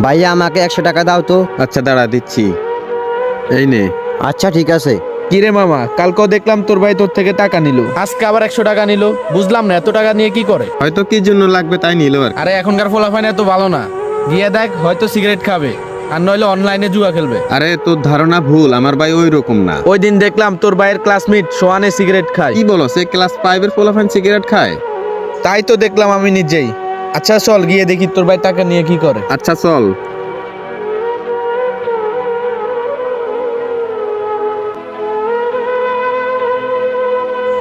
ভাইয়া আমাকে 100 টাকা দাও তো। আচ্ছা দাঁড়া দিচ্ছি, এই নে। আচ্ছা ঠিক আছে। কিরে মামা, কালকেও দেখলাম তোর ভাই তোর থেকে টাকা নিল, আজকে আবার 100 টাকা নিল। বুঝলাম না এত টাকা নিয়ে কি করে। হয়তো কি জন্য লাগবে তাই নিল আর কি। আরে এখনকার ফলাফল এত ভালো না, গিয়ে দেখ হয়তো সিগারেট খাবে আর নইলে অনলাইনে জুয়া খেলবে। আরে তোর ধারণা ভুল, আমার ভাই ওই রকম না। ওই দিন দেখলাম তোর ভাইয়ের ক্লাসমেট সোহানে সিগারেট খায়। কি বলো, সে ক্লাস 5 এর পোলাপান সিগারেট খায়? তাই তো দেখলাম আমি নিজেই। আচ্ছা চল গিয়ে দেখি তোর ভাই টাকা নিয়ে কি করে। আচ্ছা চল।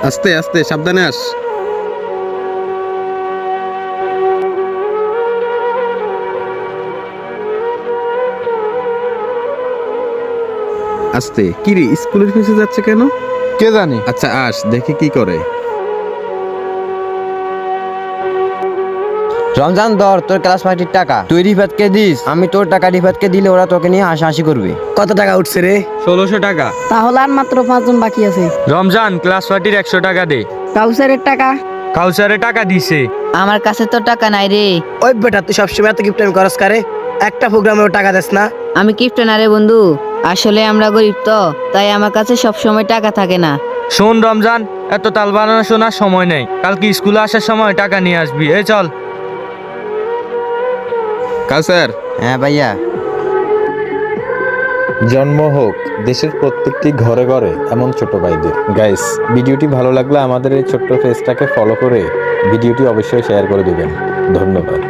আস্তে আস্তে, সাবধানে আস। আস্তে। কি রে, স্কুলের পিছে যাচ্ছে কেন? কে জানি। আচ্ছা আস, দেখি কি করে। রমজান ধর তোর ক্লাস পার্টির টাকা, তুই রিফাতকে দিস, আমি তোর টাকা রিফাতকে দিলে ওরা তোকে নিয়ে হাসাহাসি করবে। কত টাকা উঠছে রে? 1600 টাকা। তাহলে আর মাত্র 5 জন বাকি আছে। রমজান ক্লাস পার্টির 100 টাকা দে। কাউসারের টাকা? কাউসারে টাকা দিছে। আমার কাছে তো টাকা নাই রে। ওই বেটা, তুই সবসময় এত গিফট করস কারে? একটা প্রোগ্রামেও টাকা দেস না? আমি কিপ্টে না রে বন্ধু, আসলে আমরা গরিব তো, তাই আমার কাছে সব সময় টাকা থাকে না। শোন রমজান, এত তাল বানানো শোনার সময় নেই, কালকে স্কুলে আসার সময় টাকা নিয়ে আসবি। এই চল। কাউসার। হ্যাঁ ভাইয়া। জন্ম হোক দেশের প্রত্যেকটি ঘরে ঘরে এমন ছোট ভাইদের। গাইস, ভিডিওটি ভালো লাগলে আমাদের এই ছোট্ট পেজটাকে ফলো করে ভিডিওটি অবশ্যই শেয়ার করে দিবেন। ধন্যবাদ।